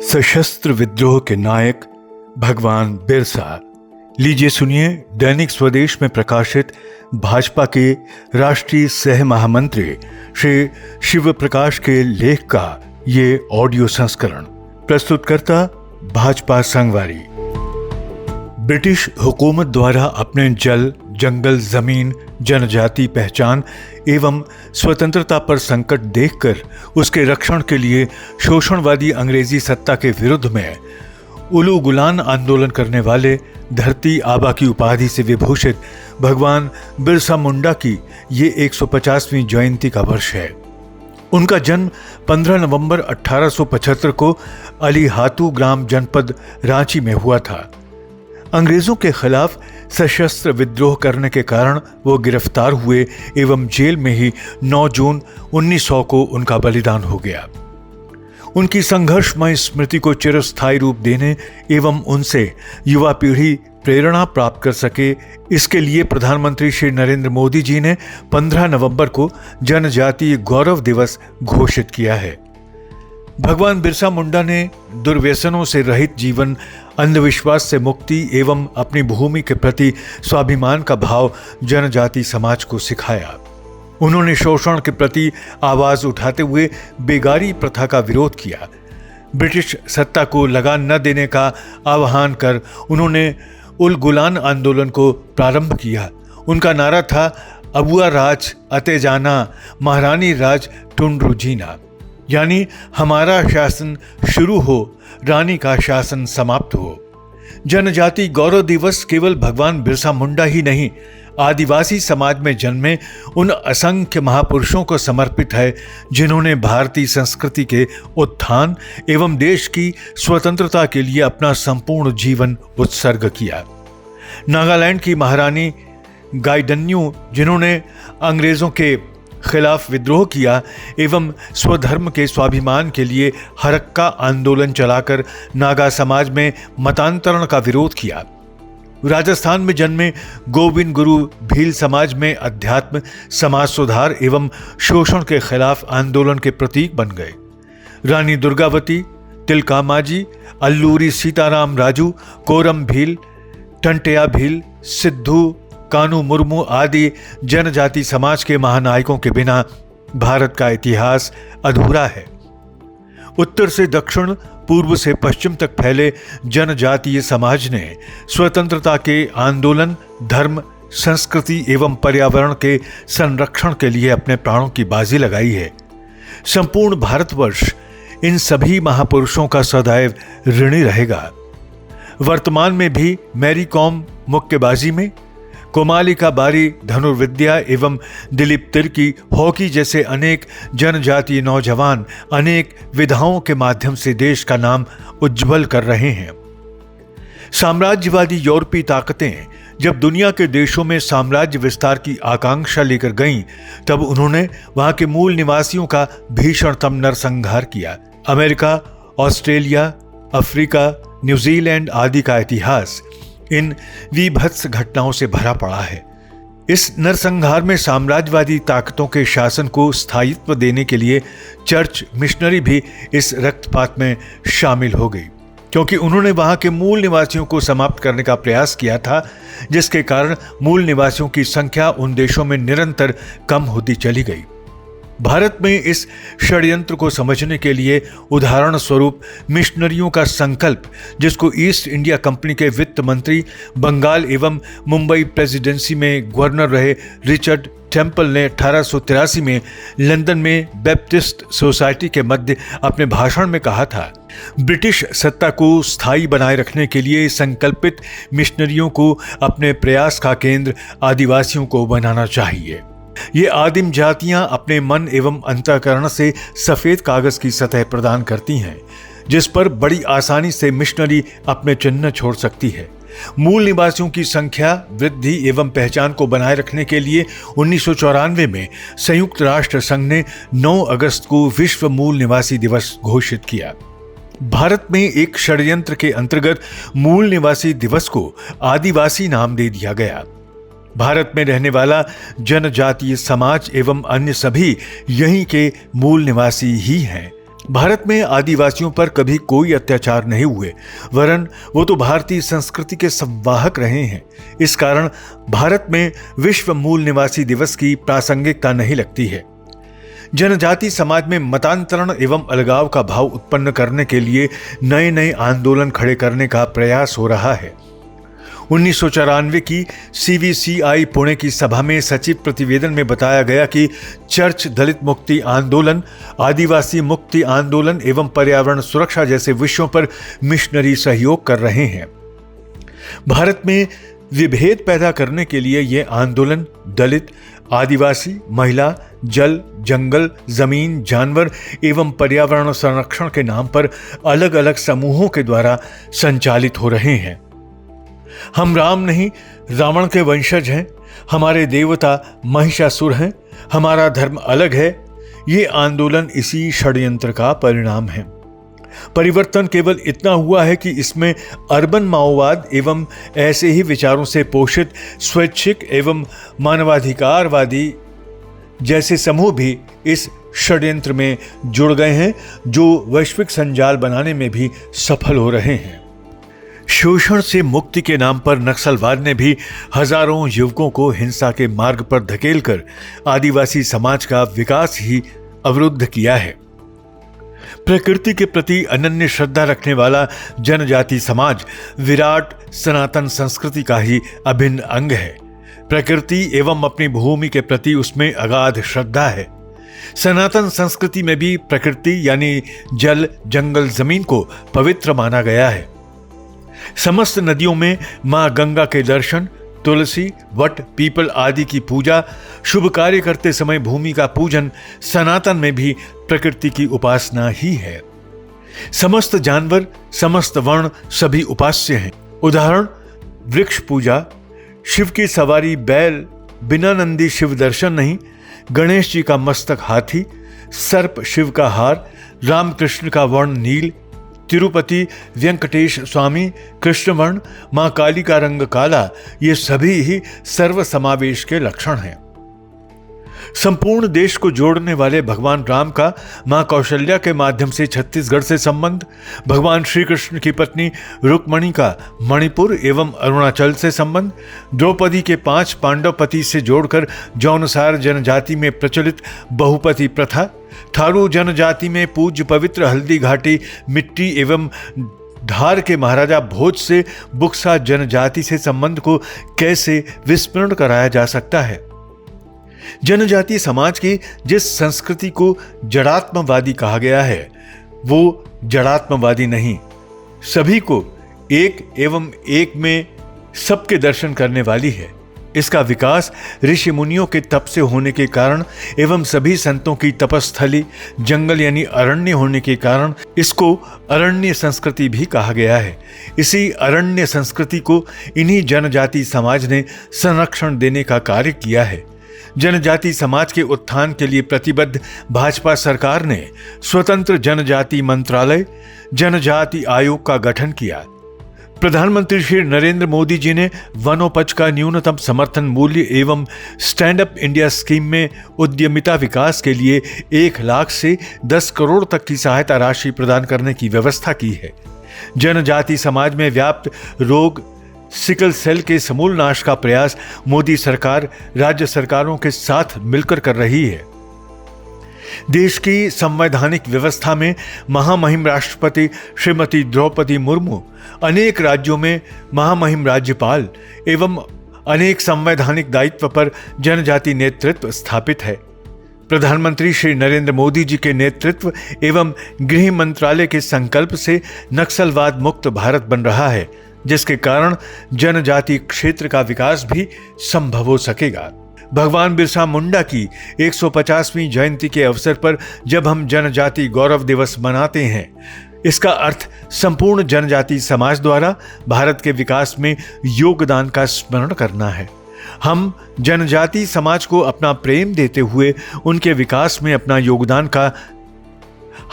सशस्त्र विद्रोह के नायक भगवान बिरसा। लीजिए सुनिए दैनिक स्वदेश में प्रकाशित भाजपा के राष्ट्रीय सह महामंत्री श्री शिव प्रकाश के लेख का ये ऑडियो संस्करण। प्रस्तुतकर्ता भाजपा संगवारी। ब्रिटिश हुकूमत द्वारा अपने जल, जंगल, जमीन, जनजाति पहचान एवं स्वतंत्रता पर संकट देखकर उसके रक्षण के लिए शोषणवादी अंग्रेजी सत्ता के विरुद्ध में उलू गुलान आंदोलन करने वाले धरती आबा की उपाधि से विभूषित भगवान बिरसा मुंडा की ये 150वीं जयंती का वर्ष है। उनका जन्म 15 नवंबर 1875 को अलीहातू ग्राम जनपद रांची में हुआ था। अंग्रेजों के खिलाफ सशस्त्र विद्रोह करने के कारण वो गिरफ्तार हुए एवं जेल में ही 9 जून 1900 को उनका बलिदान हो गया। उनकी संघर्षमय स्मृति को चिरस्थायी रूप देने एवं उनसे युवा पीढ़ी प्रेरणा प्राप्त कर सके, इसके लिए प्रधानमंत्री श्री नरेंद्र मोदी जी ने 15 नवंबर को जनजातीय गौरव दिवस घोषित किया है। भगवान बिरसा मुंडा ने दुर्व्यसनों से रहित जीवन, अंधविश्वास से मुक्ति एवं अपनी भूमि के प्रति स्वाभिमान का भाव जनजाति समाज को सिखाया। उन्होंने शोषण के प्रति आवाज उठाते हुए बेगारी प्रथा का विरोध किया। ब्रिटिश सत्ता को लगान न देने का आह्वान कर उन्होंने उल गुलान आंदोलन को प्रारंभ किया। उनका नारा था, अबुआ राज अते जाना, महारानी राज टुंड्रू जीना, यानी हमारा शासन शुरू हो, रानी का शासन समाप्त हो। जनजाति गौरव दिवस केवल भगवान बिरसा मुंडा ही नहीं, आदिवासी समाज में जन्मे उन असंख्य महापुरुषों को समर्पित है जिन्होंने भारतीय संस्कृति के उत्थान एवं देश की स्वतंत्रता के लिए अपना संपूर्ण जीवन उत्सर्ग किया। नागालैंड की महारानी गाइडन्यू, जिन्होंने अंग्रेजों के खिलाफ विद्रोह किया एवं स्वधर्म के स्वाभिमान के लिए हरक्का आंदोलन चलाकर नागा समाज में मतांतरण का विरोध किया। राजस्थान में जन्मे गोविंद गुरु भील समाज में अध्यात्म, समाज सुधार एवं शोषण के खिलाफ आंदोलन के प्रतीक बन गए। रानी दुर्गावती, तिलकामाजी, अल्लूरी सीताराम राजू, कोरम भील, टंटिया भील, सिद्धू कानू मुर्मू आदि जनजाति समाज के महानायकों के बिना भारत का इतिहास अधूरा है। उत्तर से दक्षिण, पूर्व से पश्चिम तक फैले जनजातीय समाज ने स्वतंत्रता के आंदोलन, धर्म, संस्कृति एवं पर्यावरण के संरक्षण के लिए अपने प्राणों की बाजी लगाई है। संपूर्ण भारतवर्ष इन सभी महापुरुषों का सदैव ऋणी रहेगा। वर्तमान में भी मैरी कॉम मुक्केबाजी में, कोमालिका बारी धनुर्विद्या एवं दिलीप तिर्की हॉकी जैसे अनेक जनजातीय नौजवान अनेक विधाओं के माध्यम से देश का नाम उज्जवल कर रहे हैं। साम्राज्यवादी यूरोपीय ताकतें जब दुनिया के देशों में साम्राज्य विस्तार की आकांक्षा लेकर गईं, तब उन्होंने वहां के मूल निवासियों का भीषणतम नरसंहार किया। अमेरिका, ऑस्ट्रेलिया, अफ्रीका, न्यूजीलैंड आदि का इतिहास इन विभत्स घटनाओं से भरा पड़ा है। इस नरसंहार में साम्राज्यवादी ताकतों के शासन को स्थायित्व देने के लिए चर्च मिशनरी भी इस रक्तपात में शामिल हो गई, क्योंकि उन्होंने वहां के मूल निवासियों को समाप्त करने का प्रयास किया था, जिसके कारण मूल निवासियों की संख्या उन देशों में निरंतर कम होती चली गई। भारत में इस षड्यंत्र को समझने के लिए उदाहरण स्वरूप मिशनरियों का संकल्प, जिसको ईस्ट इंडिया कंपनी के वित्त मंत्री, बंगाल एवं मुंबई प्रेसिडेंसी में गवर्नर रहे रिचर्ड टेम्पल ने 1883 में लंदन में बैप्टिस्ट सोसाइटी के मध्य अपने भाषण में कहा था, ब्रिटिश सत्ता को स्थायी बनाए रखने के लिए संकल्पित मिशनरियों को अपने प्रयास का केंद्र आदिवासियों को बनाना चाहिए। ये आदिम जातियां अपने मन एवं अंतःकरण से सफेद कागज की सतह प्रदान करती हैं, जिस पर बड़ी आसानी से मिशनरी अपने चिन्ह छोड़ सकती है। मूल निवासियों की संख्या वृद्धि एवं पहचान को बनाए रखने के लिए 1994 में संयुक्त राष्ट्र संघ ने 9 अगस्त को विश्व मूल निवासी दिवस घोषित किया। भारत में एक षड्यंत्र के अंतर्गत मूल निवासी दिवस को आदिवासी नाम दे दिया गया। भारत में रहने वाला जनजातीय समाज एवं अन्य सभी यहीं के मूल निवासी ही हैं। भारत में आदिवासियों पर कभी कोई अत्याचार नहीं हुए, वरन वो तो भारतीय संस्कृति के संवाहक रहे हैं। इस कारण भारत में विश्व मूल निवासी दिवस की प्रासंगिकता नहीं लगती है। जनजाति समाज में मतांतरण एवं अलगाव का भाव उत्पन्न करने के लिए नए नए आंदोलन खड़े करने का प्रयास हो रहा है। 1994 की CVCI पुणे की सभा में सचिव प्रतिवेदन में बताया गया कि चर्च दलित मुक्ति आंदोलन, आदिवासी मुक्ति आंदोलन एवं पर्यावरण सुरक्षा जैसे विषयों पर मिशनरी सहयोग कर रहे हैं। भारत में विभेद पैदा करने के लिए ये आंदोलन दलित, आदिवासी, महिला, जल, जंगल, जमीन, जानवर एवं पर्यावरण संरक्षण के नाम पर अलग अलग समूहों के द्वारा संचालित हो रहे हैं। हम राम नहीं रावण के वंशज हैं, हमारे देवता महिषासुर हैं, हमारा धर्म अलग है, ये आंदोलन इसी षड्यंत्र का परिणाम है। परिवर्तन केवल इतना हुआ है कि इसमें अर्बन माओवाद एवं ऐसे ही विचारों से पोषित स्वैच्छिक एवं मानवाधिकारवादी जैसे समूह भी इस षड्यंत्र में जुड़ गए हैं, जो वैश्विक संजाल बनाने में भी सफल हो रहे हैं। शोषण से मुक्ति के नाम पर नक्सलवाद ने भी हजारों युवकों को हिंसा के मार्ग पर धकेलकर आदिवासी समाज का विकास ही अवरुद्ध किया है। प्रकृति के प्रति अनन्य श्रद्धा रखने वाला जनजाति समाज विराट सनातन संस्कृति का ही अभिन्न अंग है। प्रकृति एवं अपनी भूमि के प्रति उसमें अगाध श्रद्धा है। सनातन संस्कृति में भी प्रकृति यानी जल, जंगल, जमीन को पवित्र माना गया है। समस्त नदियों में मां गंगा के दर्शन, तुलसी, वट, पीपल आदि की पूजा, शुभ कार्य करते समय भूमि का पूजन सनातन में भी प्रकृति की उपासना ही है। समस्त जानवर, समस्त वर्ण सभी उपास्य हैं। उदाहरण वृक्ष पूजा, शिव की सवारी बैल, बिना नंदी शिव दर्शन नहीं, गणेश जी का मस्तक हाथी, सर्प शिव का हार, रामकृष्ण का वर्ण नील, तिरुपति वेंकटेश स्वामी कृष्णवर्ण, मां काली का रंग काला, ये सभी ही सर्व समावेश के लक्षण हैं। संपूर्ण देश को जोड़ने वाले भगवान राम का मां कौशल्या के माध्यम से छत्तीसगढ़ से संबंध, भगवान श्री कृष्ण की पत्नी रुक्मणी का मणिपुर एवं अरुणाचल से संबंध, द्रौपदी के 5 पांडव पति से जोड़कर जौनसार जनजाति में प्रचलित बहुपति प्रथा, थारू जनजाति में पूज्य पवित्र हल्दी घाटी मिट्टी एवं धार के महाराजा भोज से बुक्सा जनजाति से संबंध को कैसे विस्मरण कराया जा सकता है। जनजातीय समाज की जिस संस्कृति को जड़ात्मवादी कहा गया है, वो जड़ात्मवादी नहीं, सभी को एक एवं एक में सबके दर्शन करने वाली है। इसका विकास ऋषि मुनियों के तप से होने के कारण एवं सभी संतों की तपस्थली जंगल यानी अरण्य होने के कारण इसको अरण्य संस्कृति भी कहा गया है। इसी अरण्य संस्कृति को इन्हीं जनजाति समाज ने संरक्षण देने का कार्य किया है। जनजाति समाज के उत्थान के लिए प्रतिबद्ध भाजपा सरकार ने स्वतंत्र जनजाति मंत्रालय, जनजाति आयोग का गठन किया। प्रधानमंत्री श्री नरेंद्र मोदी जी ने वनोपज का न्यूनतम समर्थन मूल्य एवं स्टैंड अप इंडिया स्कीम में उद्यमिता विकास के लिए 1 लाख से 10 करोड़ तक की सहायता राशि प्रदान करने की व्यवस्था की है। जनजाति समाज में व्याप्त रोग सिकल सेल के समूल नाश का प्रयास मोदी सरकार राज्य सरकारों के साथ मिलकर कर रही है। देश की संवैधानिक व्यवस्था में महामहिम राष्ट्रपति श्रीमती द्रौपदी मुर्मू, अनेक राज्यों में महामहिम राज्यपाल एवं अनेक संवैधानिक दायित्व पर जनजाति नेतृत्व स्थापित है। प्रधानमंत्री श्री नरेंद्र मोदी जी के नेतृत्व एवं गृह मंत्रालय के संकल्प से नक्सलवाद मुक्त भारत बन रहा है, जिसके कारण जनजाति क्षेत्र का विकास भी संभव हो सकेगा। भगवान बिरसा मुंडा की 150वीं जयंती के अवसर पर जब हम जनजाति गौरव दिवस मनाते हैं, इसका अर्थ संपूर्ण जनजाति समाज द्वारा भारत के विकास में योगदान का स्मरण करना है। हम जनजाति समाज को अपना प्रेम देते हुए उनके विकास में अपना योगदान का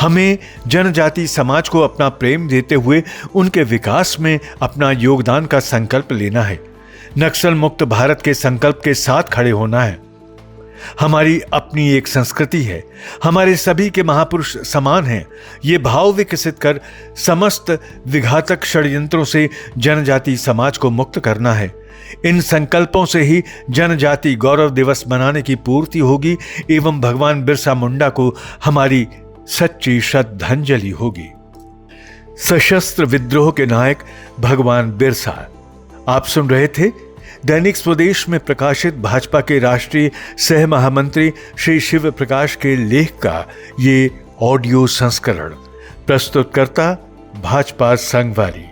हमें जनजाति समाज को अपना प्रेम देते हुए उनके विकास में अपना योगदान का संकल्प लेना है। नक्सल मुक्त भारत के संकल्प के साथ खड़े होना है। हमारी अपनी एक संस्कृति है, हमारे सभी के महापुरुष समान हैं। ये भाव विकसित कर समस्त विघातक षड्यंत्रों से जनजाति समाज को मुक्त करना है। इन संकल्पों से ही जनजाति गौरव दिवस मनाने की पूर्ति होगी एवं भगवान बिरसा मुंडा को हमारी सच्ची श्रद्धांजलि होगी। सशस्त्र विद्रोह के नायक भगवान बिरसा। आप सुन रहे थे दैनिक स्वदेश में प्रकाशित भाजपा के राष्ट्रीय सह महामंत्री श्री शिव प्रकाश के लेख का ये ऑडियो संस्करण। प्रस्तुतकर्ता भाजपा संगवारी।